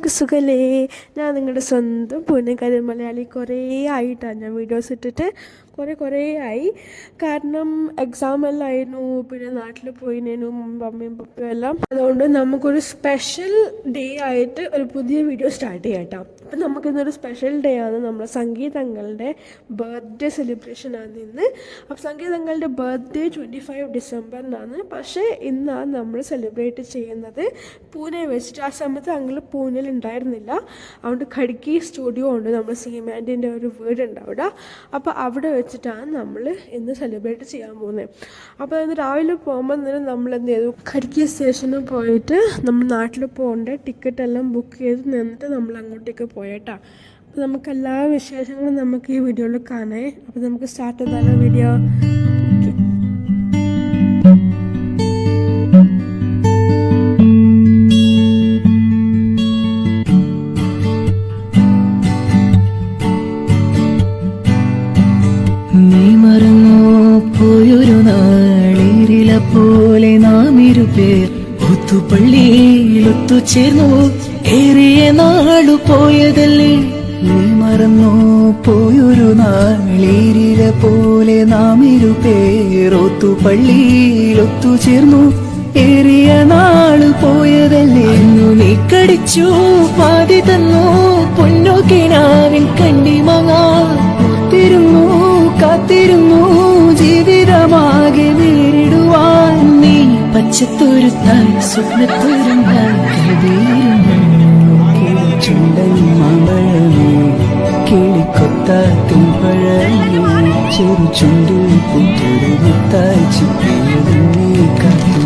എല്ലാവർക്കും സുഖല്ലേ? ഞാൻ നിങ്ങളുടെ സ്വന്തം പൂനക്കാരി മലയാളി. കുറേ ആയിട്ടാണ് ഞാൻ വീഡിയോസ് ഇട്ടിട്ട്, കുറേ ആയി. കാരണം എക്സാം എല്ലാം ആയിരുന്നു, പിന്നെ നാട്ടിൽ പോയിനേനും അമ്മയും പപ്പയും എല്ലാം. അതുകൊണ്ട് നമുക്കൊരു സ്പെഷ്യൽ ഡേ ആയിട്ട് ഒരു പുതിയ വീഡിയോ സ്റ്റാർട്ട് ചെയ്യാം കേട്ടോ. അപ്പം നമുക്കിന്നൊരു സ്പെഷ്യൽ ഡേ ആണ്, നമ്മുടെ സംഗീതങ്ങളുടെ ബർത്ത്ഡേ സെലിബ്രേഷൻ ആണ് ഇന്ന്. അപ്പം സംഗീതങ്ങളുടെ ബർത്ത്ഡേ 25 ഡിസംബറിനാണ്. പക്ഷേ ഇന്നാണ് നമ്മൾ സെലിബ്രേറ്റ് ചെയ്യുന്നത് പൂനെ വെച്ചിട്ട്. ആ സമയത്ത് അങ്ങൾ പൂനെയിൽ ഉണ്ടായിരുന്നില്ല, അതുകൊണ്ട് ഖഡ്ഗി സ്റ്റുഡിയോ ഉണ്ട്, നമ്മൾ സീമാൻഡിൻ്റെ ഒരു വീടുണ്ട് അവിടെ. അപ്പോൾ അവിടെ വെച്ചിട്ടാണ് നമ്മൾ ഇന്ന് സെലിബ്രേറ്റ് ചെയ്യാൻ പോകുന്നത്. അപ്പോൾ ഇന്ന് രാവിലെ പോകുമ്പോൾ തന്നെ നമ്മൾ എന്ത് ചെയ്തു, ഖഡ്ഗി സ്റ്റേഷനിൽ പോയിട്ട് നമ്മൾ നാട്ടിൽ പോകേണ്ട ടിക്കറ്റ് എല്ലാം ബുക്ക് ചെയ്ത് നിന്നിട്ട് നമ്മൾ അങ്ങോട്ടേക്ക് പോയേട്ടാ. അപ്പോൾ നമുക്ക് എല്ലാ വിശേഷങ്ങളും നമുക്ക് ഈ വീഡിയോയിൽ കാണാം. അപ്പോൾ നമുക്ക് സ്റ്റാർട്ട് ചെയ്താലോ വീഡിയോ? പോലെ നാം ഇരുപേർ ഒത്തുപള്ളിയിൽ ഒത്തുചേർന്നു, ഏറിയ നാളു പോയതല്ലേ. നീ മറന്നോ പോയൊരു നാളീരില പോലെ നാം ഇരുപേർ ഒത്തുപള്ളിയിൽ ഒത്തുചേർന്നു, ഏറിയ നാളു പോയതല്ലേ. അന്നു നീ കടിച്ചു പാതി തന്നു പൊന്നു കിനാവിൻ കണ്ണിമങ്ങാത്തിരുന്നു, കാത്തിരുന്നു ജീവിതമാകെ നേരിടുവാൻ. നീ പച്ചത്തൊരുത്തായി സ്വപ്നത്തൊരുങ്ങായി കരുതിയിരുന്നു, ചുണ്ടൻ മാമ്പഴമേ കിളിക്കൊത്താത്തും പഴമേ, ചെറു ചുണ്ടിൽ പുത്തൊരു മുത്തായി ചിപ്പിയത് നീ കാത്തു.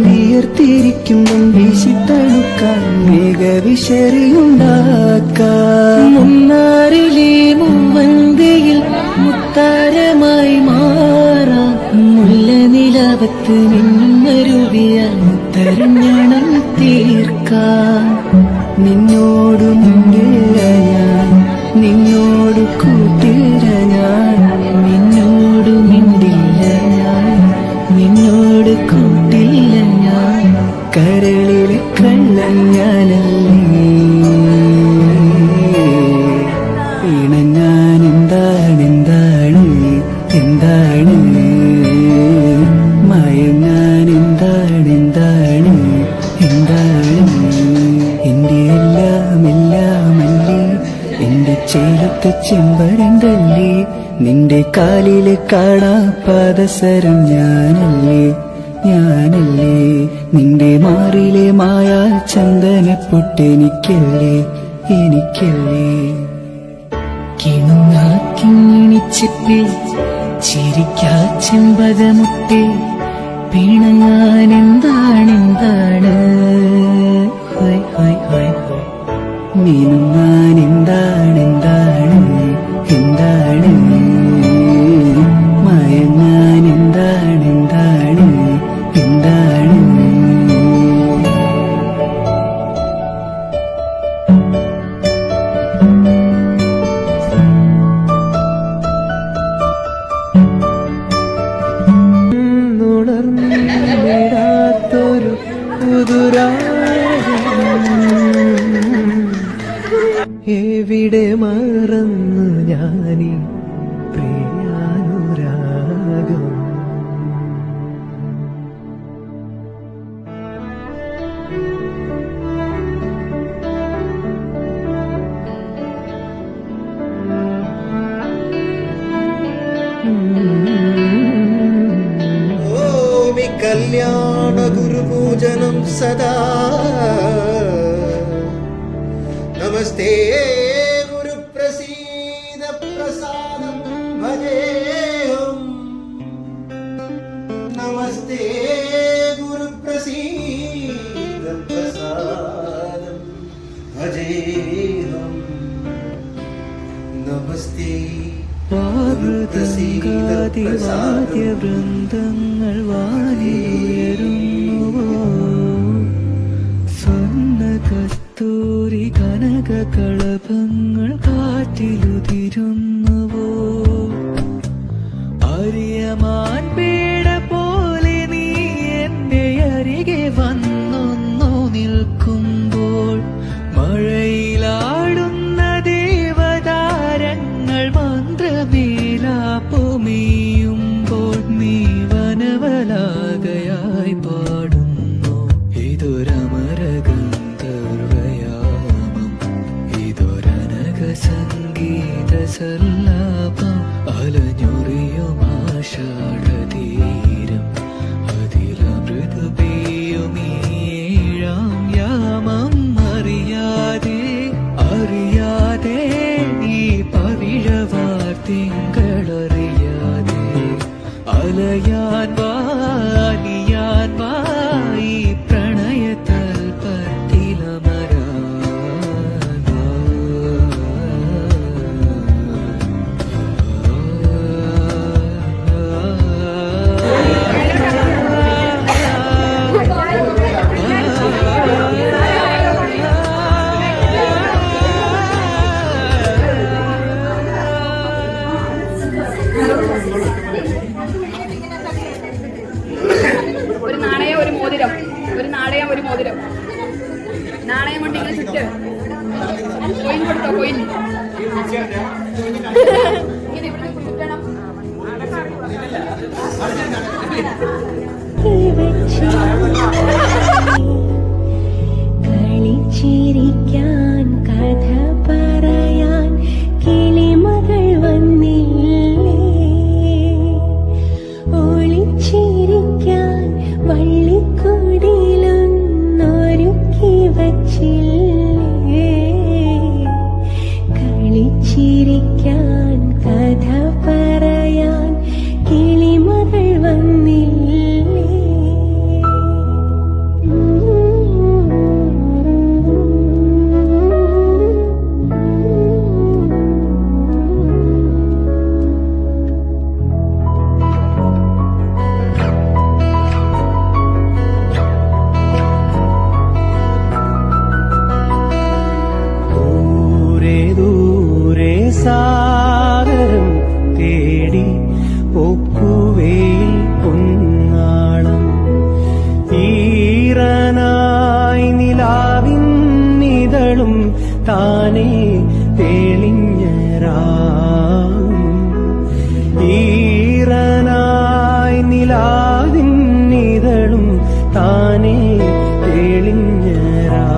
വിയർത്തിരിക്കുമ്പം വീശി തണുക്കാൻ മേഘവിശറിയുണ്ടാക്കാം. മുന്നാറിലെ മൂവന്തിയിൽ മുത്താരമായി മാറാം, മുല്ല നിലാവത്ത് നിന്നും മരുവിയാൽ മുത്തരഞ്ഞണം തീർക്കാം. നിന്നോട് മുണ്ടില്ല ഞാൻ, നിന്നോട് കൂട്ടില്ല ഞാൻ, നിന്നോട് മിണ്ടില്ല ഞാൻ, നിന്നോട് കൂട്ടില്ല ഞാൻ. കരളിലെ കള്ളൻ ഞാനല്ലേ, ഇണഞ്ഞാൻ എന്താണ് എന്താണ് എന്താണ്, മയങ്ങാൻ എന്താണ് എന്താണ് എന്താണ്. എന്റെ എല്ലാം എല്ലാമല്ലേ, എന്റെ ചേലത്തെ ചെമ്പരന്തല്ലേ, നിന്റെ കാലിലെ കാണാ പാദസരം ഞാനല്ലേ ഞാനല്ലേ. നിന്റെ മാറിലെ മായാ ചന്ദനപ്പൊട്ടെനിക്കല്ലേ എനിക്കല്ലേ. കിണിച്ചിപ്പിൽ ചിരിക്കാ ചെമ്പകമുട്ടേ, പിണങ്ങാൻ എന്താണ് എന്താണ്, മിനുങ്ങാൻ എന്താണ് എന്താണ് എന്താണ്, മയങ്ങാൻ എന്താണ് എന്താണ് എന്താണ്. ുണർന്നിടാത്തൊരു എവിടെ മറന്നു ഞാനീ പ്രിയാനുരാഗം. ഓമി കല്യാണ ഗുരുപൂജനം സദാ, നമസ്തേ ഗുരുപ്രസീദ പ്രസാദം ഭജേഹം, നമസ്തേ ഗുരുപ്രസീദ പ്രസാദം ഭജേഹം, നമസ്തേ വാദ്യവൃന്ദങ്ങൾ വാരിയുയരുന്നു കാറ്റിലുതിരുന്നുവോ അറിയമാൻ പേട പോലെ നീ എന്റെ അരികെ വന്നൊന്നു നിൽക്കുമ്പോൾ മഴയിലാടുന്ന ദേവതാരങ്ങൾ മന്ത്രമേലാപ്പുമീയുമ്പോൾ നീ വനവലാകയായി പാടുന്നു ഇതൊരമരഗന്ധർവയാമം ഇതൊരനക സംഗീത സല്ലാപം അലഞ്ഞൊറിയുമാഷാഢതീരം അതിലമൃദു പെയ്യുമീഴാം യാമം അറിയാതെ ഈ പവിഴവാർ തിങ്കളറിയാതെ അലയാൻ വാലിയാൻ വായി ഒരു നാണയം ഒരു മോതിരം നാണയം കൊണ്ട് ഇങ്ങനെ ചുറ്റ് കോയിൻ കൊടുത്തോ കോയിൻ ഇങ്ങനെ ഇവിടെ ചുറ്റണം കളിച്ചിരിക്കാൻ കഥ പറയാൻ കിളിമകൾ വന്നില്ലേ ഒളിച്ചിരിക്കാൻ വള്ളിക്കൂടിലൊന്നൊരുക്കി വച്ചില്ലേ കളിച്ചിരിക്കാൻ കഥ പറയാൻ കിളിമകൾ വന്നില്ലേ സാഗരം തേടി ഒക്കുവേൽ പൊന്നാളം ഈറനായി നിലാവിൻ നിതളും താനേ തെളിഞ്ഞരാം ഈറനായി നിലാവിൻ നിതളും താനേ തെളിഞ്ഞരാം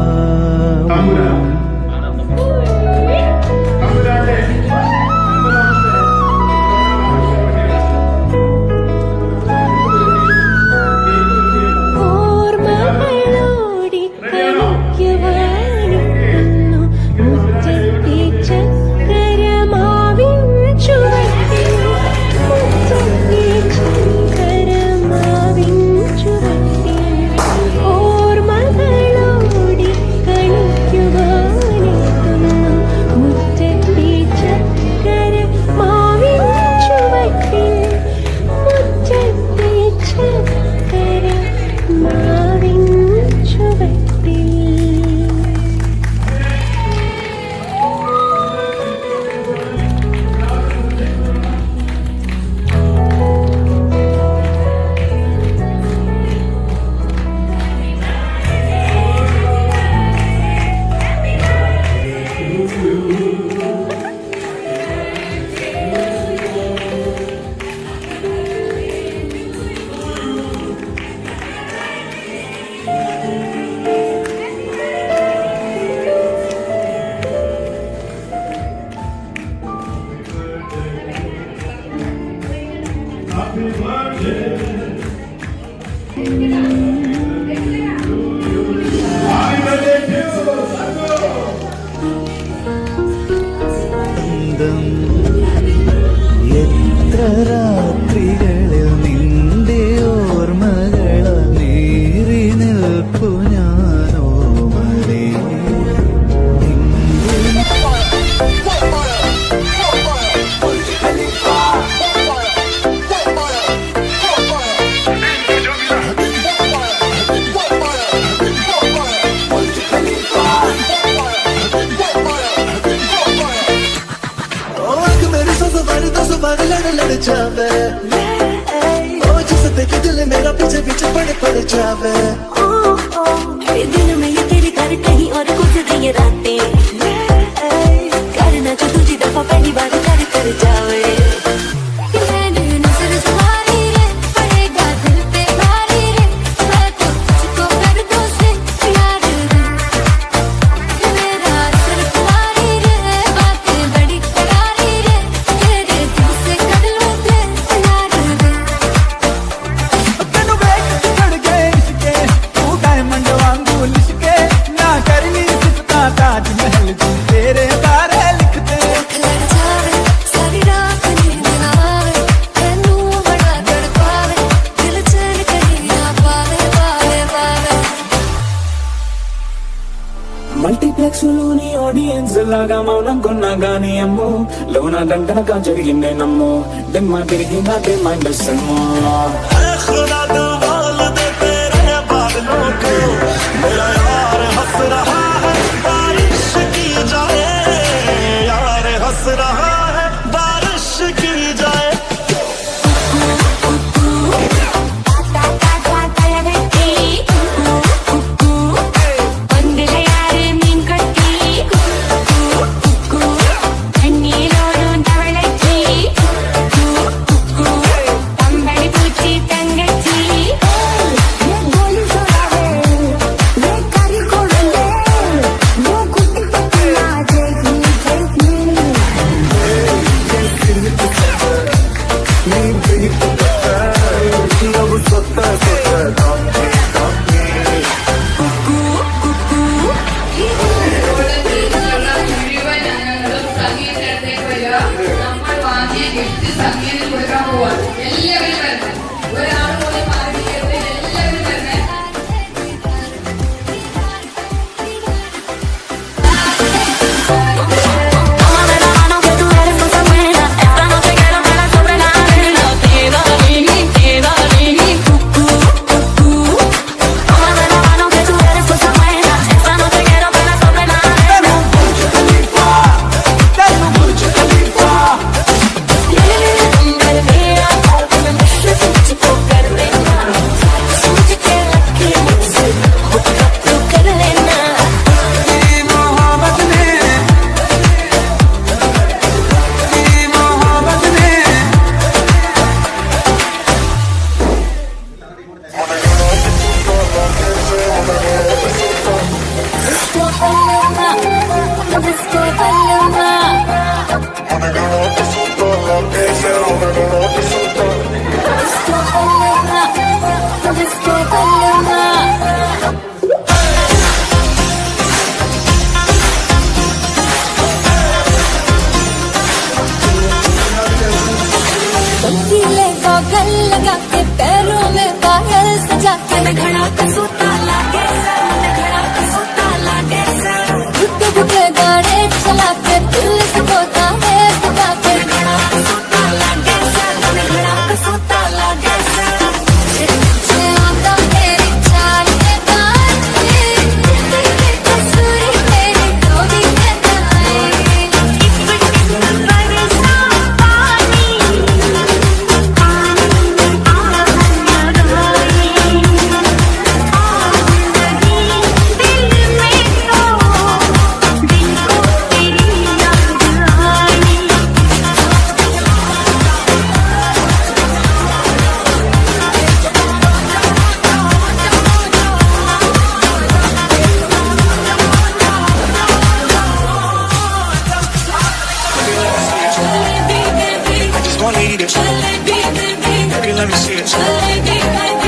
എത്ര രാത്രികളിൽ നിന്റെ ഓർമ്മകൾ നേറി നിൽപ്പു ഞാനോ മലേ जावे ओ जिसे देखे दिल मेरा पीछे पीछे पड़ जावे दिन में ये तेरे घर कहीं और गुजर ये रातें करना जो तुझी दफा पहली बार कर जावे మల్టీప్లెక్స్ లోని ఆడియన్స్ లాగా మౌనం కొన్నగాని అమ్మో లోన దండనగా జరిగిందే నమ్మో దిమ్మ తిరిగిందే మైండ్ సమ్మో खुदा तू बोल दे तेरे बादलों को मेरा यार हंस रहा है बारिश की जाए यार हंस रहा है बारिश की जाए लगा के पैरों में पायल सजा के घड़ा कसोता लागे घड़ा कसोता लागे घुटे गाड़े चला के दिल से होता है बता के घड़ा कसोता लागे घड़ा कसोता लागे आता मेरी चाल के गाल तेरी कसूरी तेरी डोरी के गाए Let me see it.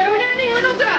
എവിടെയാണ് ഇവൻ നോക്കുക?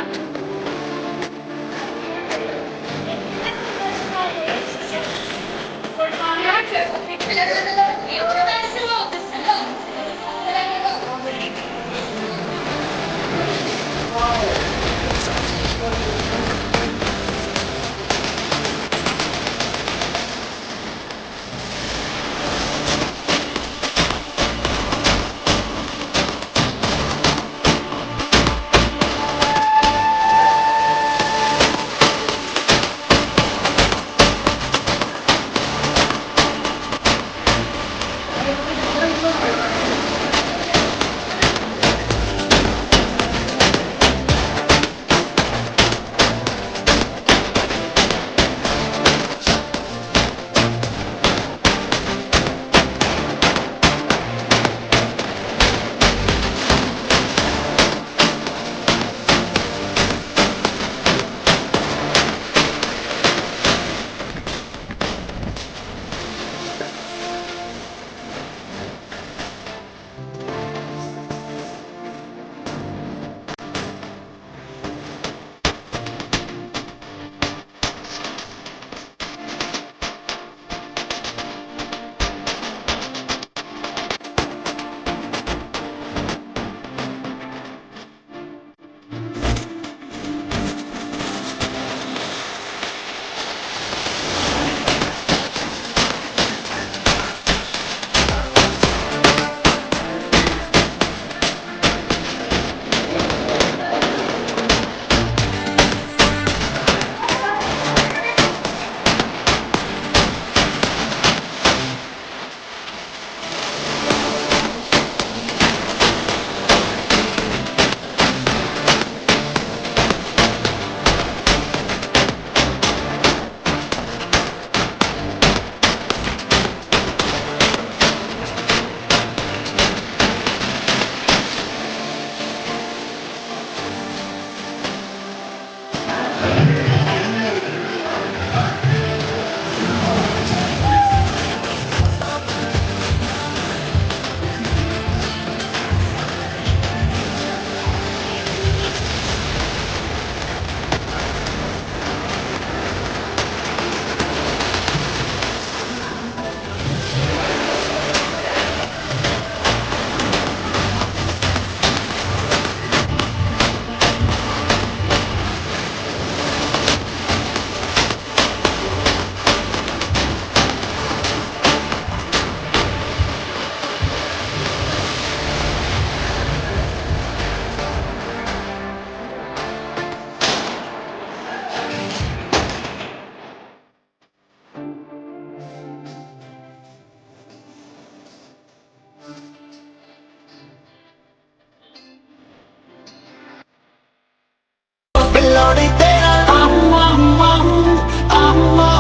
बिल्लोड़ी तेरा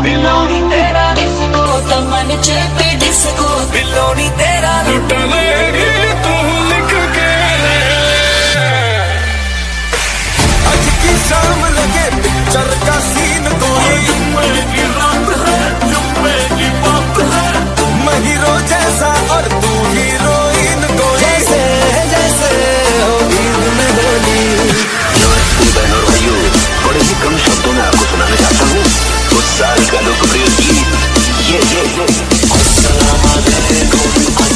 बिल्लोड़ी तेरा डिस्को तमन चेपे डिस्को बिल्लोड़ी तेरा लुट लेगी तू लिख के आज की शाम लगे पिक्चर का सीन कोई जुम्मे की रात है जुम्मे की बात है मैं हीरो जैसा और तू हीरोइन कोई जैसे जैसे होगी में बोली बहनों और भाइयों, बड़े ही कम शब्दों में आपको सुनाना चाहता हूँ उस साल का लोकप्रिय गीत ये अस्सलाम वालेकुम।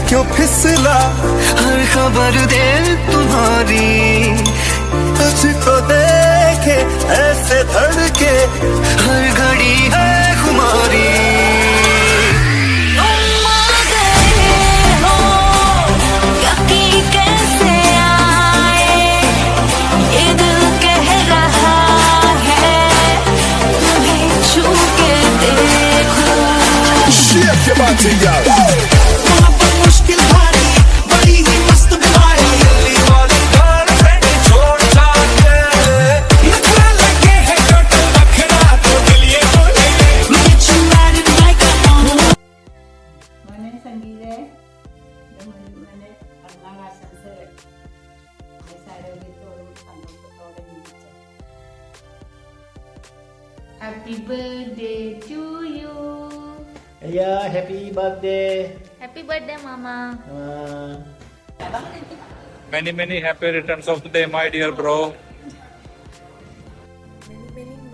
क्यों फिसला हर खबर दे तुम्हारी तुझको देखे ऐसे धड़के हर घड़ी है खुमारी मुश्किल भारी बड़ी ही मस्त बीमारी दिल्ली वाली गर्लफ्रेंड छोड़ जाके नखरा लगे है टोटल नखरा तो दिल ये बोले मैं चुराने like a മോനെ സംഗീതേ മോനെ പിറന്നാൾ ആശംസകൾ ആരോഗ്യത്തോടും സന്തോഷത്തോടെ ജീവിച്ചു. Happy birthday to you. അയ്യാ happy birthday. Happy birthday, Mama. Many happy returns of the day, my dear bro.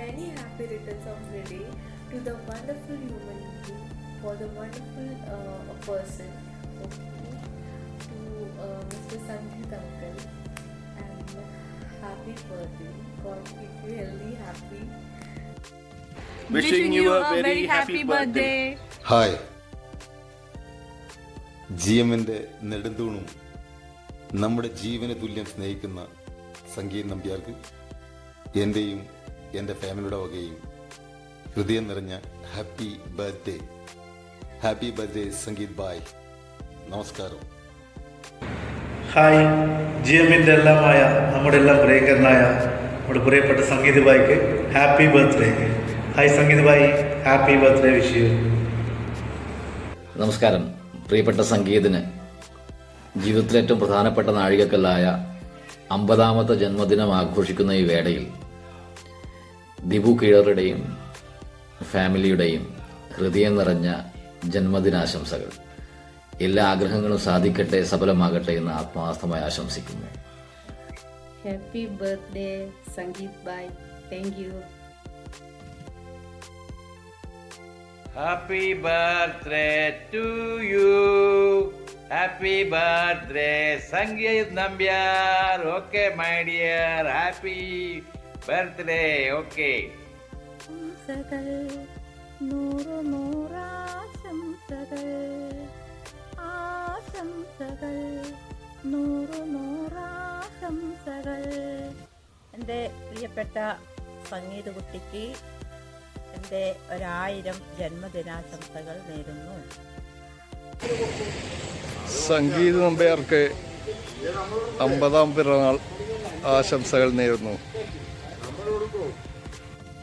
Many happy returns of the day to the wonderful human being, for the wonderful person, to Mr. Sangeet uncle, and happy birthday. God keep you healthy, happy. Wishing you a very happy birthday. Hi. GM-ന്റെ നെടുന്തൂണും നമ്മുടെ ജീവന തുല്യം സ്നേഹിക്കുന്ന സംഗീത് നമ്പ്യാർക്ക് എൻ്റെയും എൻ്റെ ഫാമിലിയുടെ വകയും ഹൃദയം നിറഞ്ഞ happy birthday. Happy birthday Sangeeth bhai. നമസ്കാരം. ഹായ്. GM-ന്റെ എല്ലാമായ നമ്മുടെ എല്ലാം പ്രിയങ്കരനായ നമ്മുടെ പ്രിയപ്പെട്ട സംഗീത് ബായിക്ക് happy birthday. Hi Sangeeth bhai, happy birthday wish you. നമസ്കാരം. പ്രിയപ്പെട്ട സംഗീതിന് ജീവിതത്തിലെ ഏറ്റവും പ്രധാനപ്പെട്ട നാഴികക്കല്ലായ 50ാമത്തെ ജന്മദിനം ആഘോഷിക്കുന്ന ഈ വേളയിൽ ദിബു കീഴറുടെയും ഫാമിലിയുടെയും ഹൃദയം നിറഞ്ഞ ജന്മദിനാശംസകൾ. എല്ലാ ആഗ്രഹങ്ങളും സാധിക്കട്ടെ, സഫലമാകട്ടെ എന്ന് ആത്മാർത്ഥമായി ആശംസിക്കുന്നു. Happy birthday Sangeeth bhai. Thank you. Happy birthday to you. Happy birthday, Sangeet Nambiar. Okay, my dear. Happy birthday. Okay. ആശംസകൾ നൂറ് നൂറാശംസകൾ, ആശംസകൾ നൂറ് നൂറാശംസകൾ. എൻ്റെ പ്രിയപ്പെട്ട സംഗീത കുട്ടിക്ക് എൻ്റെ 1000 ജന്മദിനാശംസകൾ നേരുന്നു. സംഗീത് നമ്പ്യാർക്ക് 50ാം പിറന്നാൾ ആശംസകൾ നേരുന്നു.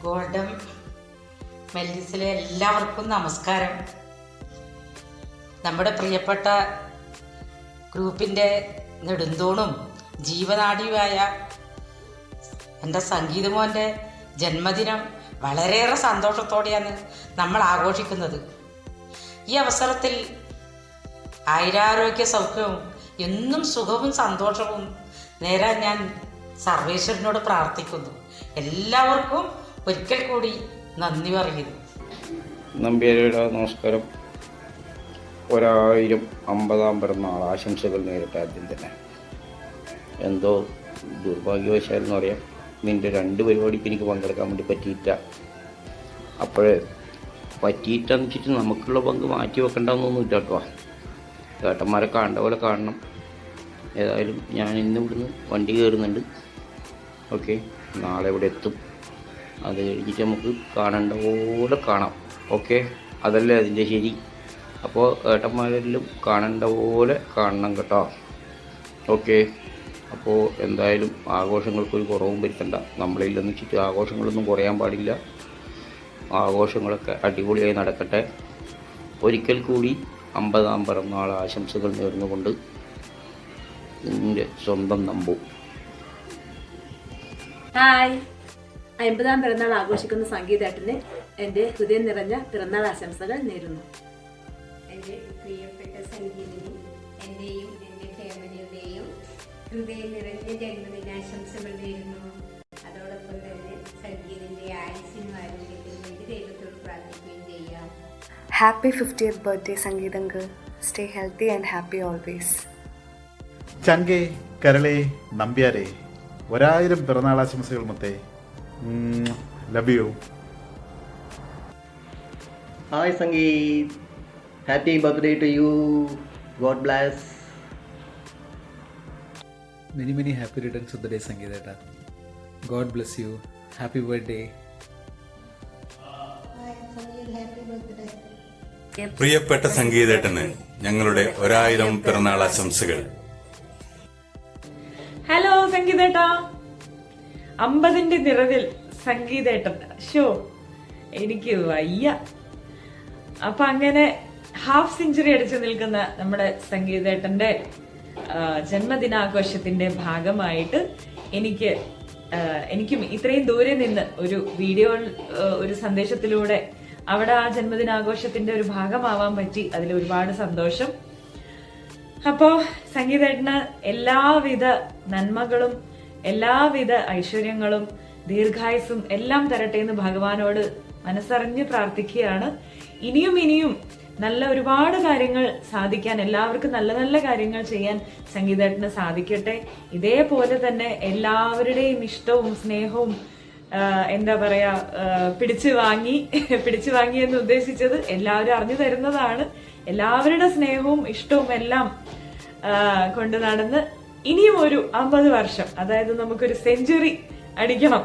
ഗോൾഡൻ മെല്ലിസിലെ എല്ലാവർക്കും നമസ്കാരം. നമ്മുടെ പ്രിയപ്പെട്ട ഗ്രൂപ്പിൻ്റെ നെടുന്തൂണും ജീവനാഡിയുമായ എൻ്റെ സംഗീതമോൻ്റെ ജന്മദിനം വളരെയേറെ സന്തോഷത്തോടെയാണ് നമ്മൾ ആഘോഷിക്കുന്നത്. ഈ അവസരത്തിൽ ആയുരാരോഗ്യ സൗഖ്യവും എന്നും സുഖവും സന്തോഷവും നേരാൻ ഞാൻ സർവേശ്വരനോട് പ്രാർത്ഥിക്കുന്നു. എല്ലാവർക്കും ഒരിക്കൽ കൂടി നന്ദി പറയുന്നു. നമ്പ്യാരുടെ നമസ്കാരം. 1000 50ാം പിറന്നാൾ ആശംസകൾ നേരിട്ട് ആദ്യം തന്നെ. എന്തോ ദുർഭാഗ്യവശാലെന്ന് പറയാം, നിൻ്റെ 2 പരിപാടിക്ക് എനിക്ക് പങ്കെടുക്കാൻ വേണ്ടി പറ്റിയിട്ട. അപ്പോഴേ പറ്റിയിട്ടെന്ന് വെച്ചിട്ട് നമുക്കുള്ള പങ്ക് മാറ്റി വെക്കണ്ടെന്നൊന്നുമില്ല കേട്ടോ. ഏട്ടന്മാരെ കാണേണ്ട പോലെ കാണണം. ഏതായാലും ഞാൻ ഇന്ന് ഇവിടുന്ന് വണ്ടി കയറുന്നുണ്ട്. ഓക്കെ, നാളെ ഇവിടെ എത്തും. അത് കഴിഞ്ഞിട്ട് നമുക്ക് കാണേണ്ട പോലെ കാണാം. ഓക്കെ, അതല്ലേ അതിൻ്റെ ശരി. അപ്പോൾ ഏട്ടന്മാരെല്ലാം കാണേണ്ട പോലെ കാണണം കേട്ടോ. ഓക്കെ, അപ്പോൾ എന്തായാലും ആഘോഷങ്ങൾക്കൊരു കുറവും വരുത്തണ്ട. നമ്മളില്ലെന്ന് വെച്ചിട്ട് ആഘോഷങ്ങളൊന്നും കുറയാൻ പാടില്ല. ആഘോഷങ്ങളൊക്കെ അടിപൊളിയായി നടക്കട്ടെ. ഒരിക്കൽ കൂടി 50ാം പിറന്നാൾ ആശംസകൾ നേർന്നുകൊണ്ട് നിൻ്റെ സ്വന്തം നമ്പു. ഹായ്. 50ാം പിറന്നാൾ ആഘോഷിക്കുന്ന സംഗീതേട്ടന് എൻ്റെ ഹൃദയം നിറഞ്ഞ പിറന്നാൾ ആശംസകൾ നേരുന്നു. എൻ്റെ പ്രിയപ്പെട്ട സംഗീതനും എൻ്റെയും എൻ്റെ ഫാമിലിയുടെയും ഹൃദയം നിറഞ്ഞ ജന്മദിനാശംസകൾ നേരുന്നു. അതോടൊപ്പം തന്നെ സംഗീതൻ്റെ ആയുസ്സിനും ആരോഗ്യത്തിനും വേണ്ടി ദൈവത്തോട് പ്രാർത്ഥിക്കുകയും ചെയ്യാം. Happy 50th birthday, Sangeet uncle. Stay healthy and happy always. ചങ്കേ കരളേ നമ്പ്യാരേ 1000 പിറന്നാളാശംസകൾ മുത്തേ. Love you. Hi Sangeeth, happy birthday to you. God bless. Many happy returns of the day, Sangeeta. God bless you. Happy birthday. പ്രിയപ്പെട്ട സംഗീതേട്ടന് ഞങ്ങളുടെ 1000 പിറന്നാൾ ആശംസകൾ. Hello സംഗീതേട്ടാ, 50ന്റെ നിറവിൽ സംഗീതേട്ടൻ show എനിക്ക് വയ്യ. അപ്പൊ അങ്ങനെ ഹാഫ് സെഞ്ചുറി അടിച്ചു നിൽക്കുന്ന നമ്മുടെ സംഗീതേട്ടന്റെ ജന്മദിനാഘോഷത്തിന്റെ ഭാഗമായിട്ട് എനിക്കും ഇത്രയും ദൂരെ നിന്ന് ഒരു വീഡിയോ, ഒരു സന്ദേശത്തിലൂടെ അവിടെ ആ ജന്മദിനാഘോഷത്തിന്റെ ഒരു ഭാഗമാവാൻ പറ്റി. അതിൽ ഒരുപാട് സന്തോഷം. അപ്പോ സംഗീതേട്ടന് എല്ലാവിധ നന്മകളും എല്ലാവിധ ഐശ്വര്യങ്ങളും ദീർഘായുസും എല്ലാം തരട്ടെ എന്ന് ഭഗവാനോട് മനസ്സറിഞ്ഞ് പ്രാർത്ഥിക്കുകയാണ്. ഇനിയും നല്ല ഒരുപാട് കാര്യങ്ങൾ സാധിക്കാൻ, എല്ലാവർക്കും നല്ല നല്ല കാര്യങ്ങൾ ചെയ്യാൻ സംഗീതേട്ടന് സാധിക്കട്ടെ. ഇതേപോലെ തന്നെ എല്ലാവരുടെയും ഇഷ്ടവും സ്നേഹവും എന്താ പറയാ പിടിച്ചു വാങ്ങി എന്ന് ഉദ്ദേശിച്ചത് എല്ലാവരും അറിഞ്ഞു തരുന്നതാണ്. എല്ലാവരുടെ സ്നേഹവും ഇഷ്ടവും എല്ലാം കൊണ്ട് നടന്ന് ഇനിയും ഒരു 50 വർഷം, അതായത് നമുക്കൊരു സെഞ്ചുറി അടിക്കണം.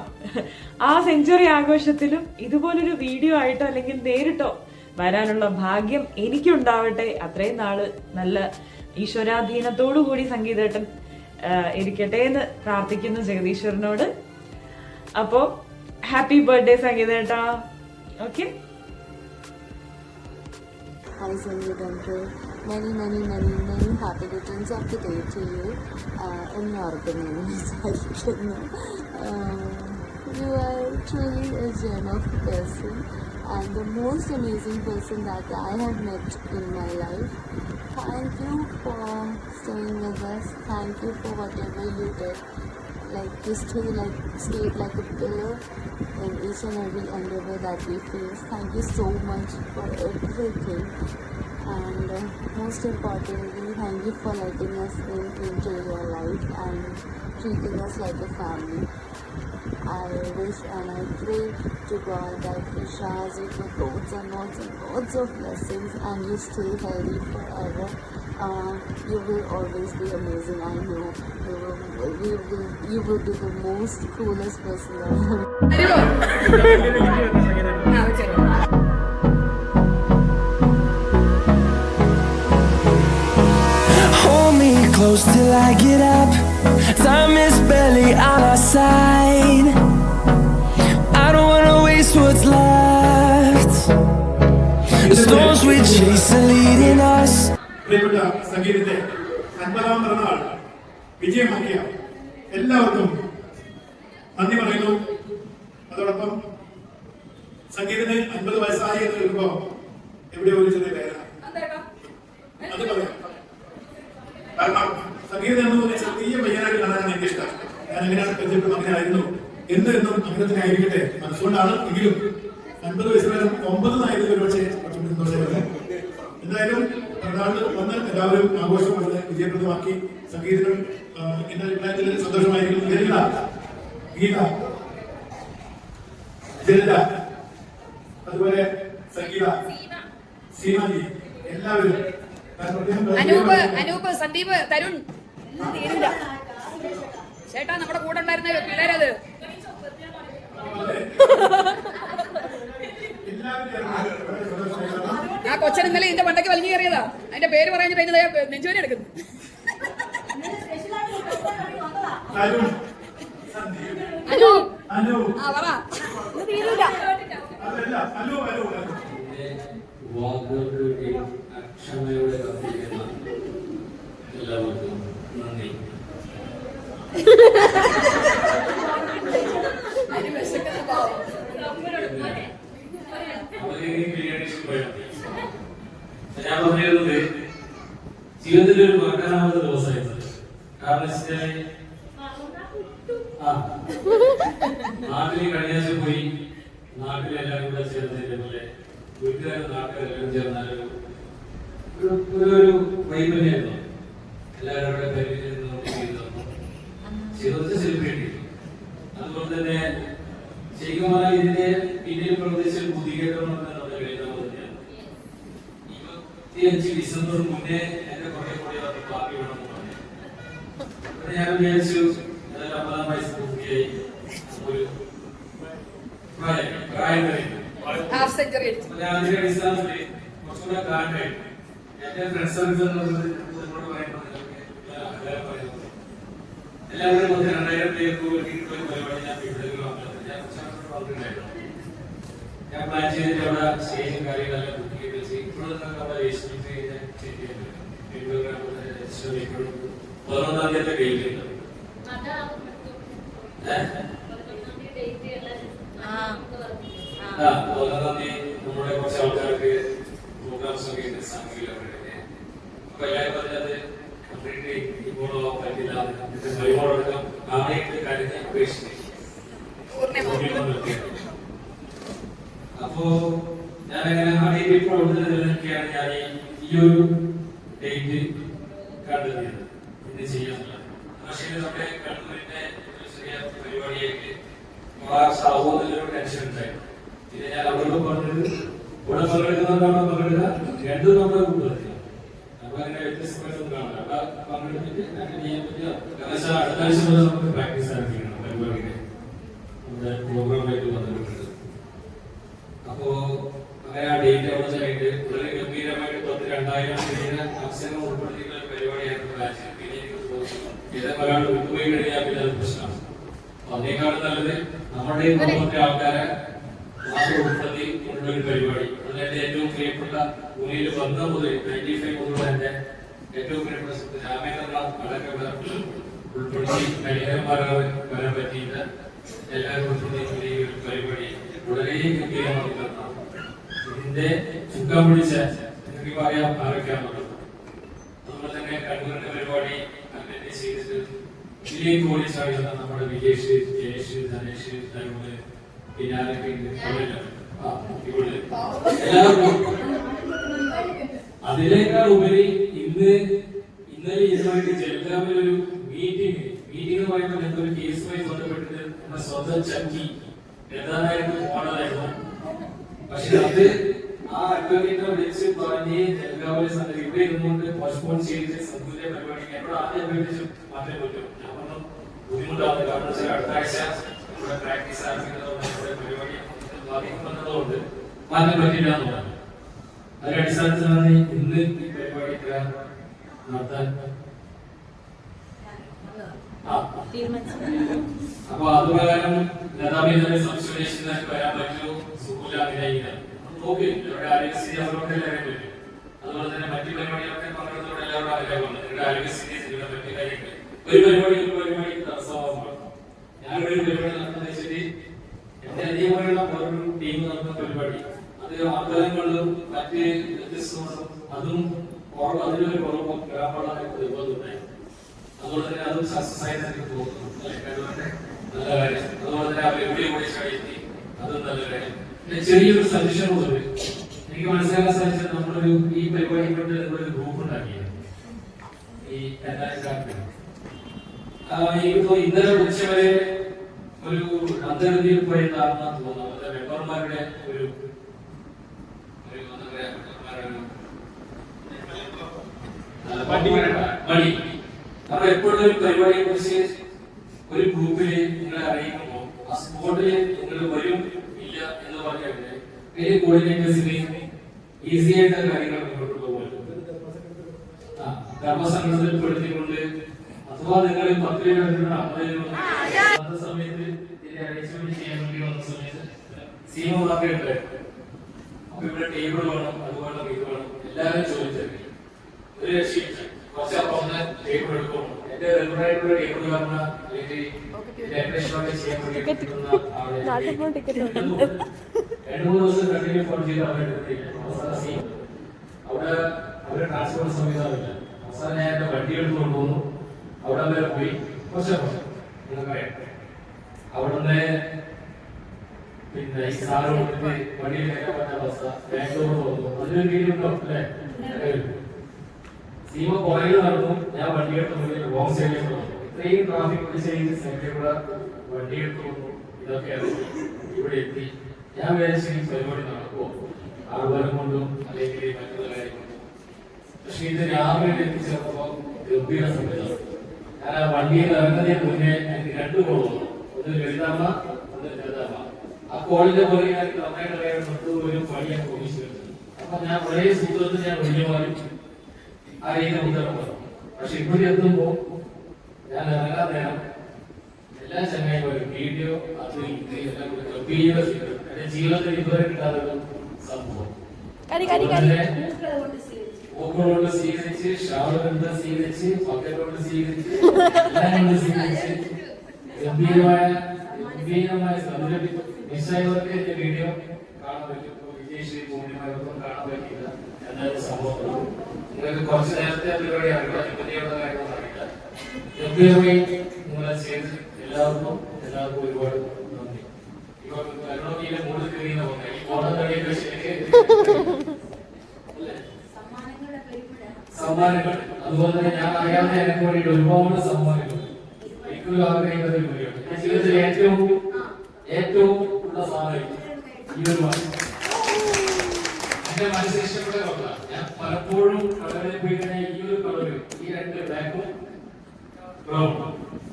ആ സെഞ്ചുറി ആഘോഷത്തിലും ഇതുപോലൊരു വീഡിയോ ആയിട്ടോ അല്ലെങ്കിൽ നേരിട്ടോ വരാനുള്ള ഭാഗ്യം എനിക്കുണ്ടാവട്ടെ. അത്രയും നാള് നല്ല ഈശ്വരാധീനത്തോടു കൂടി സംഗീതേട്ടൻ ഇരിക്കട്ടെ എന്ന് പ്രാർത്ഥിക്കുന്നു ജഗദീശ്വരനോട്. അപ്പോ ഹാപ്പി ബർത്ത്ഡേ സംഗീതേട്ടാ. Okay. Hi Sangeeta, many happy returns of the day to you. In your opinion, you are truly a gem of a person and the most amazing person that I have met in my life. Thank you for staying with us. Thank you for whatever you did. You stayed like a pillar in each and every endeavor that we face. Thank you so much for everything. And most importantly, thank you for letting us into your life and treating us like a family. I wish and I pray to God that He showers you with loads and lots of blessings and you stay healthy forever. You will always be amazing. I know you will be the most coolest person ever. Hold me close till I get up. Time is barely on our side. I don't wanna waste what's left. The storms we chase are leading us. പ്രിയപ്പെട്ട സംഗീതത്തെ 50ാം പിറന്നാൾ വിജയമാക്കിയ എല്ലാവർക്കും നന്ദി പറയുന്നു. അതോടൊപ്പം സംഗീതത്തിന് 50 വയസ്സായി എന്ന് കേൾക്കുമ്പോൾ എവിടെയോ ഒരു ചെറിയ വേദന അത് പറയാം. കാരണം സംഗീതം എന്നൊരു ചെറിയ പയ്യനായിട്ട് കാണാനാണ് എനിക്ക് ഇഷ്ടം. ഞാൻ എങ്ങനെയാണ് പരിചയപ്പെട്ട അങ്ങനെയായിരുന്നു എന്നും അങ്ങനെ തന്നെ ആയിരിക്കട്ടെ മനസ്സുകൊണ്ടാണ്. എങ്കിലും 50 വയസ്സ് വരെ 9 ആയത് ഒരുപക്ഷെ കുറച്ചുകൂടി സന്തോഷമായിരുന്നു. എന്തായാലും പിറന്നാളിൽ വന്ന് എല്ലാവരും ആഘോഷം വളരെ വിജയപ്രദമാക്കി. സംഗീതം എന്റെ അഭിപ്രായത്തിൽ സന്തോഷമായിരിക്കുന്നു. ഗീത, ജലജ, അതുപോലെ സംഗീത, സീമാജി, എല്ലാവരും അനൂപ്, സന്ദീപ്, തരുൺ തീരില്ല ചേട്ടാ. നമ്മുടെ കൂടെ ഉണ്ടായിരുന്ന പിള്ളേരത് ആ കൊച്ചൻ ഇന്നലെ ഇതിന്റെ പണ്ടൊക്കെ വലിഞ്ഞു കയറിയതാ. അതിന്റെ പേര് പറയാൻ നെഞ്ചുവേന എടുക്കുന്നു. ക്ഷമയോടെ കാത്തിരിക്കുന്ന എല്ലാവർക്കും നന്ദി. ഞാൻ പറഞ്ഞിരുന്നത് ജീവിതത്തിൽ ഒരു മറക്കാനാവാത്ത ദിവസമായിരുന്നു. കാരണം നാട്ടിൽ കഴിഞ്ഞാഴ്ച പോയി. നാട്ടിലെല്ലാവരും കൂടെ ചേർന്ന് ഇതേപോലെ വീട്ടുകാരും നാട്ടുകാരെല്ലാം ചേർന്നാലൊരു ഒരു വൈബ് തന്നെയായിരുന്നു. എല്ലാവരുടെ പേരിൽ സെലിബ്രേറ്റ് ചെയ്തു. അതുപോലെ തന്നെ ശരിക്കും പറഞ്ഞാൽ ഇതിന്റെ പിന്നിൽ പ്രവർത്തിച്ച ബുദ്ധികേന്ദ്രം നമ്മുടെ ലളിതാവ് തന്നെയാണ്. 25 ഡിസംബർ മുന്നേ എന്റെ കുറെ കൂടി ബാക്കി വേണമെന്ന് പറഞ്ഞു. ഞാൻ വിചാരിച്ചു അതായത് 50 വയസ്സ് പൂർത്തിയായി ഒരു പ്രായം കഴിഞ്ഞു. ഞാൻ അതിന്റെ അടിസ്ഥാനത്തിൽ കുറച്ചുകൂടെ കാലം കഴിഞ്ഞു. എന്റെ ഫ്രണ്ട്സ് സർവീസ് എന്നോട് പറയുന്നത് എല്ലാവരും 2000 പേർക്ക് പരിപാടി ഞാൻ ഞാൻ പ്ലാൻ ചെയ്തിട്ട് അവിടെ സ്റ്റേജും കാര്യങ്ങളെല്ലാം ബുക്ക് ചെയ്ത് വെച്ച് ഇപ്പോഴും അവിടെ രജിസ്റ്റർ ചെയ്ത് 11-ാം തീയതി കഴിയുന്നുണ്ട്. നമ്മുടെ കുറച്ച് ആൾക്കാർക്ക് പ്രോഗ്രാംസ് ഒക്കെ ഉണ്ട് സംഘികളൊക്കെ. അപ്പൊ എല്ലാവരും പറഞ്ഞത് കംപ്ലീറ്റ് ഇപ്പോഴോ പറ്റില്ല, പരിപാടികളൊക്കെ നാളെയിട്ട് കാര്യങ്ങൾ അപേക്ഷിച്ചു. അപ്പോ ഞാനങ്ങനെ ആ ഡേറ്റ് ഇപ്പോൾ നിലനിൽക്കുകയാണ്. ഞാൻ ഈ ഒരു ഡേറ്റ് കണ്ടെത്തിയത് ഇത് ചെയ്യാനുള്ളത്. പക്ഷേ നമ്മുടെ കണ്ണൂരിന്റെ ചെറിയ പരിപാടിയായിട്ട് സാഹോദരൊരു ടെൻഷൻ ഉണ്ടായിരുന്നു. പിന്നെ ഞാൻ അവരോട് പറഞ്ഞത് ഇവിടെ പങ്കെടുക്കുന്നവരാണോ പങ്കെടുക്കുക, രണ്ടും നമ്മുടെ കൂട്ടത്തില്ല. അപ്പൊ അങ്ങനെ വ്യത്യസ്തമായിട്ടൊന്നും കാണില്ല. അവിടെ പങ്കെടുത്തിട്ട് അങ്ങനെ ചെയ്യാൻ പറ്റില്ല. കാരണം അടുത്ത ആഴ്ച മുതൽ നമുക്ക് പ്രാക്ടീസ് ആരംഭിക്കണം പരിപാടിയുടെ നമ്മുടെ പ്രോഗ്രാമായിട്ട് ബന്ധപ്പെട്ടിട്ട്. അപ്പോ അങ്ങനെ ആ ഡേറ്റ് അവിടെ കഴിഞ്ഞിട്ട് വളരെ ഗംഭീരമായിട്ട് 2000 അവസരം ഉൾപ്പെടുത്തിയിട്ടുള്ള പരിപാടിയായിരുന്നു പ്ലാൻ. പിന്നെ എനിക്ക് തോന്നുന്നു ഇത് ഒരാൾ വിട്ടുപോയി കഴിഞ്ഞാൽ പിന്നെ അത് പ്രശ്നമാണ്. അതിനേക്കാളും നല്ലത് നമ്മുടെ കുടുംബത്തിലെ ആൾക്കാരെ മാത്രം ഉൾപ്പെടുത്തി കൊണ്ടൊരു പരിപാടി. അതിന്റെ ഏറ്റവും പ്രിയപ്പെട്ട ഉള്ളിൽ വന്ന മുതൽ 95 മുതൽ എന്റെ ഏറ്റവും പ്രിയപ്പെട്ട രാമേന്ദ്രനാഥ് അടക്കം ഉൾപ്പെടുത്തി കലിഹരന്മാരാകാൻ വരാൻ പറ്റിയിട്ട് എല്ലാവരും ഉൾപ്പെടുത്തി ഈ ഒരു പരിപാടി വളരെ ഗംഭീരമായി നടന്നു. ഇതിന്റെ ചുക്കം പിടിച്ച എനിക്ക് പറയാം ആരൊക്കെയാണുള്ളത്. അതുപോലെ തന്നെ കണ്ണൂരിന്റെ പരിപാടി അറ്റൻഡ് ചെയ്തിട്ട് ഇതിലേക്ക് ഓടിച്ചാടിയാണ് നമ്മുടെ വിജേഷ്, ജയേഷ്, ധനേഷ്, തരുണ്, പിന്നെ ആരൊക്കെ എല്ലാവർക്കും. അതിനേക്കാൾ ഉപരി ഇന്നലെ ഇതുമായിട്ട് ജലഗ്രാമിലൊരു മീറ്റിംഗ് എന്ന് പറയുമ്പോൾ എന്തൊരു കേസുമായി ബന്ധപ്പെട്ടിട്ട് നമ്മുടെ സ്വന്തം ചക്കി എന്തായിരുന്നു പോണതായിരുന്നു. പക്ഷെ അത് ആ അഡ്വക്കേറ്റിനെ വിളിച്ച് പറഞ്ഞ് ജലഗാവിലെ സംഗതി ഇവിടെ ഇരുന്നുകൊണ്ട് പോസ്റ്റ്പോൺ ചെയ്ത് സംഘത്തിന്റെ പരിപാടി എന്നോട് ആദ്യം അഭ്യർത്ഥിച്ചു മാറ്റാൻ പറ്റും. ഞാൻ പറഞ്ഞു ബുദ്ധിമുട്ടാണ്. കാരണം വെച്ചാൽ അടുത്ത ആഴ്ച ഇവിടെ പ്രാക്ടീസ് ആരംഭിക്കുന്നതുകൊണ്ട് പരിപാടി ബാധിക്കുന്നതുകൊണ്ട് മാറ്റാൻ പറ്റില്ല എന്ന് പറഞ്ഞു. അതിന്റെ അടിസ്ഥാനത്തിലാണ് ഇന്ന് ഈ പരിപാടി നടത്താൻ. അപ്പൊ അത് പ്രകാരം ലതാബിന്റെ സംശയം വരാൻ പറ്റുമോ സുഖമില്ല വിനായിക ഓക്കെ. അവരുടെ ആരോഗ്യസ്ഥിതി അവരോട് അറിയാൻ പറ്റും. അതുപോലെ തന്നെ മറ്റു പരിപാടികളൊക്കെ പങ്കെടുത്തവരുടെ എല്ലാവരും ആഗ്രഹമുണ്ട് അവരുടെ ആരോഗ്യസ്ഥിതി ചെയ്യുന്ന മറ്റു കാര്യങ്ങൾ. ഒരു പരിപാടിക്ക് തടസ്സമാകുമ്പോൾ ഞാനൊരു പരിപാടി നടത്തുന്ന വെച്ചിട്ട് എന്റെ അധികമായുള്ള വേറൊരു ടീം നടത്തുന്ന പരിപാടി അത് അമ്പലങ്ങളിലും മറ്റ് വ്യത്യസ്തങ്ങളും അതും അതിലൊരു കുറവും ഗ്രാമങ്ങളായിട്ട് നിർബന്ധമുണ്ടായി. അതുപോലെ തന്നെ അതും സക്സസ് ആയി തന്നെ തോന്നുന്നു. നല്ല കാര്യം. അതുപോലെ തന്നെ അവർ എവിടെ കൂടി കഴിയെത്തി അതും നല്ല കാര്യം. ചെറിയൊരു സജഷൻ ഉണ്ട് എനിക്ക് മനസ്സിലാക്കാൻ സാധിച്ചത്. നമ്മളൊരു ഈ പരിപാടി കൊണ്ട് ഒരു ഗ്രൂപ്പ് ഉണ്ടാക്കിയത് ഈ എനിക്കിപ്പോ ഇന്നലെ ഉച്ചവരെ ഒരു അന്തർഗതിയിൽ പോയതാണെന്ന് തോന്നുന്നു. അവരുടെ മെമ്പർമാരുടെ ഒരു മണി. അപ്പൊ എപ്പോഴും ഒരു പരിപാടിയെ കുറിച്ച് ഒരു ഗ്രൂപ്പില് നിങ്ങളെ അറിയിക്കുമ്പോൾ ആ സ്പോട്ടില് നിങ്ങൾ വരും ഇല്ല എന്ന് പറഞ്ഞാൽ വലിയ കോർഡിനേറ്റേഴ്സിന് ഈസി ആയിട്ട് കാര്യങ്ങൾ മുന്നോട്ട് പോകുമല്ലോ. ധർമ്മസംഘടനയിൽ പെടുത്തിക്കൊണ്ട് അഥവാ നിങ്ങൾ 10 രൂപ 50 രൂപ വന്ന സമയത്ത് അറേഞ്ച്മെന്റ് ചെയ്യാൻ വേണ്ടി വന്ന സമയത്ത് സീമ ഉണ്ടാക്കിയിട്ടുണ്ട്. അപ്പൊ ഇവിടെ ടേബിൾ വേണം, അത് വേണം, ഇത് വേണം, എല്ലാവരും ചോദിച്ചത് ഒരു രക്ഷയില്ല. കുറച്ചപ്പം ടേബിൾ എടുക്കും. എന്റെ റെഗുലറായിട്ടുള്ള ടേബിൾ പറഞ്ഞ അല്ലെങ്കിൽ ചെയ്യാൻ വേണ്ടി 2-3 ദിവസം കണ്ടിന്യൂ ഫോൺ ചെയ്ത് അവരെടുത്തില്ല. അവിടെ അവരുടെ ട്രാൻസ്പോർട്ട് സംവിധാനമില്ല. അവസാനം ഞാൻ എന്റെ വണ്ടി എടുത്ത് കൊണ്ടുപോകുന്നു. അവിടെ വരെ പോയി അവിടുന്ന് പിന്നെ ഈ സാറ് കൊടുത്തിട്ട് വണ്ടിയിൽ കയറ്റാൻ പറ്റാത്ത അവസ്ഥ. ബാംഗ്ലൂർ പോകുന്നു. അതിനൊരു കീഴുണ്ടോ അല്ലേ? പുറകിൽ നടന്നു. ഞാൻ വണ്ടിയെടുത്ത് മുന്നിൽ റോങ് സൈഡിലേക്ക് വന്നു. ഇത്രയും ട്രാഫിക് പിടിച്ച് സംഖ്യയുടെ വണ്ടിയെടുത്ത് വന്നു. ഇതൊക്കെയാണ് ഇവിടെ എത്തി. ഞാൻ വിചാരിച്ചു ഈ പരിപാടി നടക്കുമോ, ആൾക്കാരം കൊണ്ടും അല്ലെങ്കിൽ മറ്റുള്ള കാര്യം കൊണ്ടും. പക്ഷെ ഇത് രാവിലെ എത്തിച്ചേർന്നപ്പോൾ ഗംഭീര സംവിധാനം. ഞാൻ ആ വണ്ടിയിൽ ഇറങ്ങുന്നതിന് മുന്നേ എനിക്ക് 2 കോൾ വന്നു. ഒന്ന് ലളിതമ്മ, ഒന്ന് ലളിതമ്മ. ആ കോളിന്റെ പുറകെ എനിക്ക് അമ്മയുടെ കയ്യിൽ ഒരു പണിയൊക്കെ ഒന്നിച്ചു വെച്ചു. അപ്പൊ ഞാൻ ഒരേ സൂത്രത്തിൽ ഞാൻ ഒഴിഞ്ഞുമാറി ആ രീതിയിൽ ഉത്തരം പറഞ്ഞു. പക്ഷെ ഇവിടെ എത്തുമ്പോ ഞാൻ ഇറങ്ങാൻ നേരം എല്ലാ ചങ്ങായിമാരും വീഡിയോ അത് ഇത് എല്ലാം കൂടി ഗംഭീര എന്റെ ജീവിതത്തിൽ ഇതുവരെ കിട്ടാത്ത സംഭവം. പൂക്കളോട് സ്വീകരിച്ച്, ഷാളുകൊണ്ട് സ്വീകരിച്ച്, പക്കലോട് സ്വീകരിച്ച്, എല്ലാം കൊണ്ട് സ്വീകരിച്ച് ഗംഭീരമായ നിശ്ചയവർക്ക് എന്റെ വീഡിയോ കാണാൻ പറ്റും. വിജയശ്രീ പൂർണ്ണിമാർക്കും കാണാൻ പറ്റില്ല എന്നൊരു സംഭവം. നിങ്ങൾക്ക് കുറച്ച് നേരത്തെ പരിപാടി അറിയാം, ഇപ്പത്തിയുടെ കാര്യമൊന്നും അറിയില്ല. ഗംഭീരമായി നിങ്ങളെ ചെയ്ത് എല്ലാവർക്കും ഒരുപാട് നന്ദി. ഇപ്പൊ കരുണോക്കിയിലെ മൂന്ന് കയറിയെന്ന് പറഞ്ഞാൽ ഈ ഓണം കളിയൊക്കെ ശരിക്കും സമ്മാനങ്ങൾ. അതുപോലെ തന്നെ ഞാൻ അറിയാവുന്ന എനിക്ക് വേണ്ടിയിട്ട് ഒരുപാട് സമ്മാനങ്ങൾ എനിക്കൊരു ആഗ്രഹിക്കുന്ന ഒരു കാര്യമാണ്. എന്റെ ജീവിതത്തിൽ ഏറ്റവും ഉള്ള സാധനം ഈ ഒരു എന്റെ മനസ്സിൽ ഇഷ്ടപ്പെട്ട കളറാണ്. ഞാൻ പലപ്പോഴും കളറിൽ പോയി കഴിഞ്ഞാൽ ഈ ഒരു കളറ്, ഈ 2 ബ്ലാക്കും ബ്രൗണും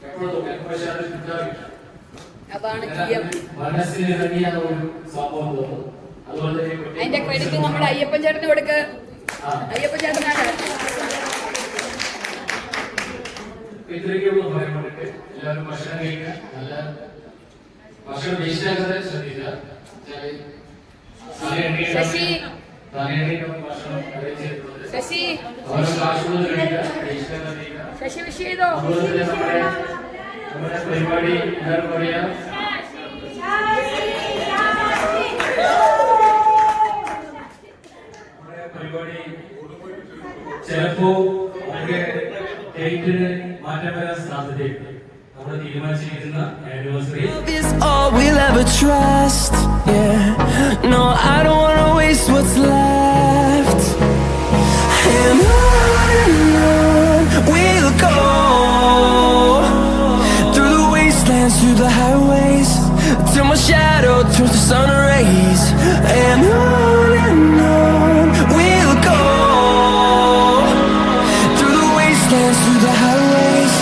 എപ്പോഴും പക്ഷെ അത് കിട്ടാറില്ല. മനസ്സിൽ ഇറങ്ങിയ ഒരു സംഭവം തോന്നുന്നു. അതുപോലെ തന്നെ അതിന്റെ ക്രെഡിറ്റ് നമ്മുടെ അയ്യപ്പൻ ചേട്ടന് കൊടുക്ക്. അയ്യപ്പൻ ചേട്ടനാണ് ഇത്രയ്ക്കുള്ള പറയാൻ വേണ്ടിട്ട് എല്ലാവരും ഭക്ഷണം കഴിക്കുക. നല്ല ഭക്ഷണം വേസ്റ്റാക്കാതെ ശ്രദ്ധിക്കുക. ശശി ശശി വിഷ് ചെയ്തോ? നമ്മുടെ പരിപാടി എല്ലാവർക്കും അറിയാം. നമ്മുടെ പരിപാടി ചിലപ്പോ ഡേറ്റിന് മാറ്റം വരാൻ സാധ്യതയുണ്ട്. നമ്മൾ തീരുമാനിച്ചിരിക്കുന്ന anniversary all we'll ever trust, yeah. No, I don't wanna waste what's left. And on we'll go, through the wastelands, through the highways, till my shadow turns to sun rays. And on we'll go, through the wastelands, through the highways.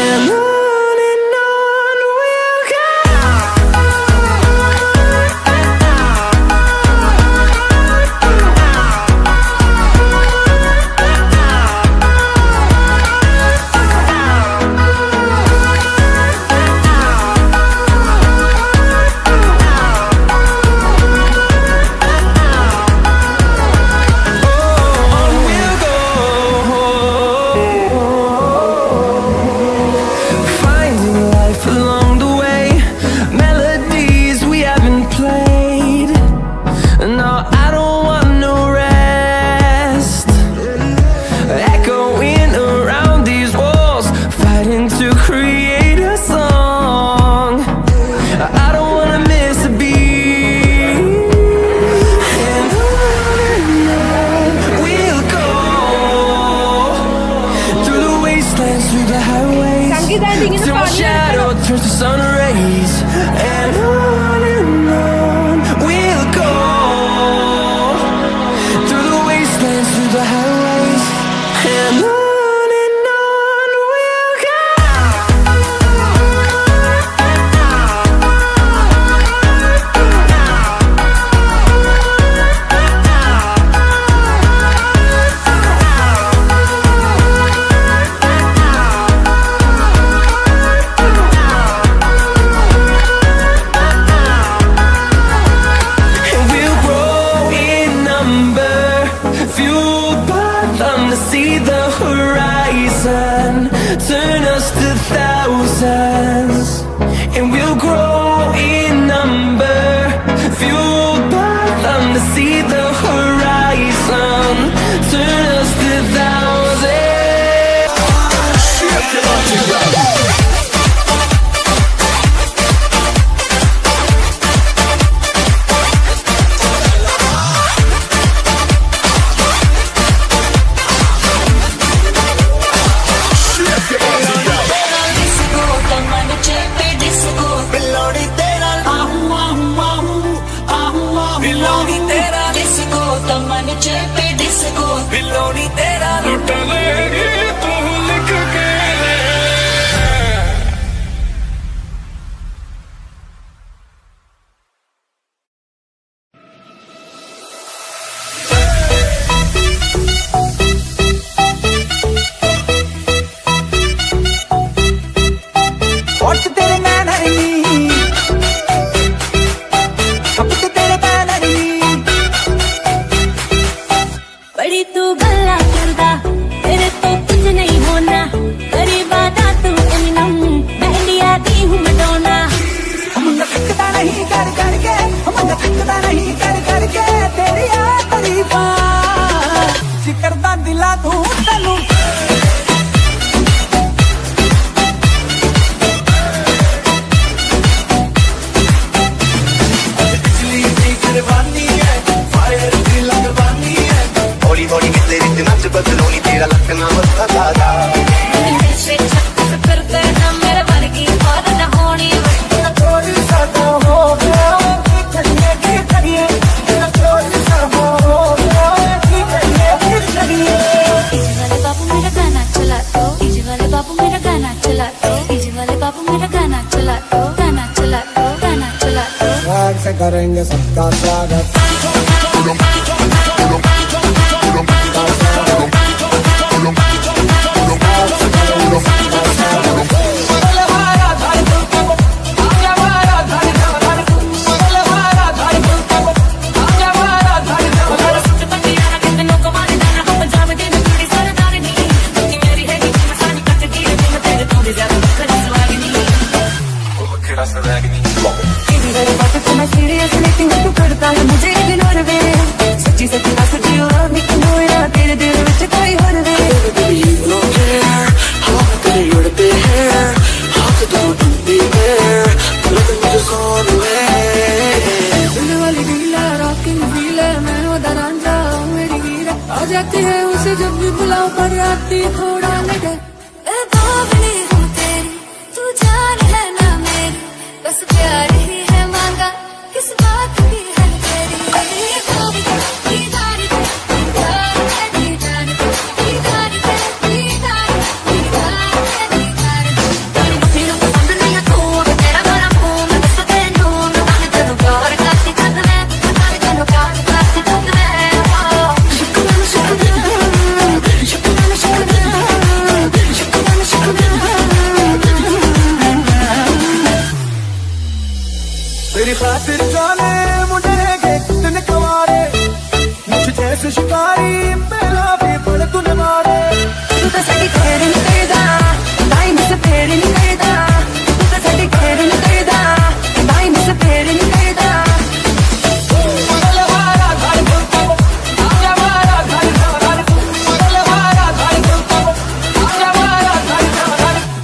And on. Till my shadow turns to sun rays. And on we'll go, through the wastelands, through the highways. And on we'll go. See the horizon, turn us to thousands, and we'll grow in number, fueled by them to see the horizon, turn us to thousands. से करेंगे सबका स्वागत। जाती है उसे जब भी बुलाओ पर आती थोड़ा लगे। बावली हूँ तेरी, तू जान है ना मेरी, बस प्यार ही है मांगा, किस बात की है तेरी। दीदार दे, दीदार दे, दीदार दे, दीदार दे, दीदार दे, दीदार दे, दीदार दे। तेरी मुट्ठियों को पसंद नहीं है तू, अब तेरा गरम हूँ मैं बस तेनू, मैं ताने तेनू प्यार करती कद में, मैं ताने तेनू प्यार करती कद में। तेरी खातिर जाने मुझे कितने कवारे, मुझ जैसे शिकारी मेरा भी बड़ तूने मारे। तू तो सड़ी तेरे नहीं करदा, भाई मुझसे तेरे नहीं करदा, तू तो सड़ी तेरे नहीं करदा, भाई मुझसे तेरे नहीं करदा।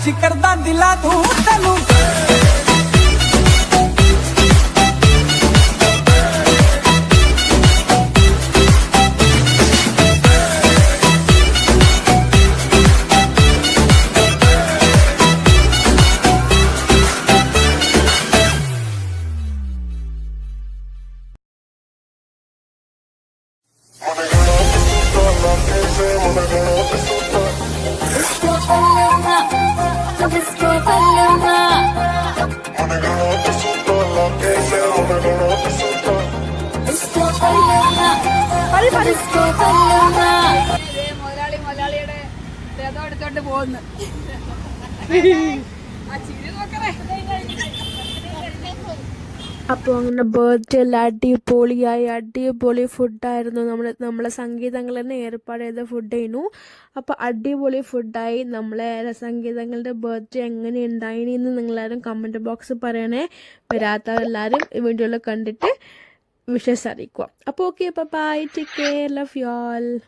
जिकरदा दिला तू तैनू മുതലാളിയുടെ രഥം എടുത്തോണ്ട് പോകുന്നു. ആ ചിരി നോക്കണേ. അപ്പോൾ അങ്ങനെ ബർത്ത്ഡേ എല്ലാം അടിപൊളി ഫുഡായിരുന്നു. നമ്മളെ സംഗീതങ്ങൾ തന്നെ ഏർപ്പാട് ചെയ്ത ഫുഡായിരുന്നു. അപ്പോൾ അടിപൊളി ഫുഡായി. നമ്മളെ സംഗീതങ്ങളുടെ ബർത്ത്ഡേ എങ്ങനെ ഉണ്ടായിന്ന് നിങ്ങളെല്ലാവരും കമൻറ്റ് ബോക്സിൽ പറയണേ. വരാത്തവരെല്ലാവരും ഈ വീഡിയോയിൽ കണ്ടിട്ട് വിഷസ് അറിയിക്കുക. അപ്പോൾ okay, bye, take care, love you all.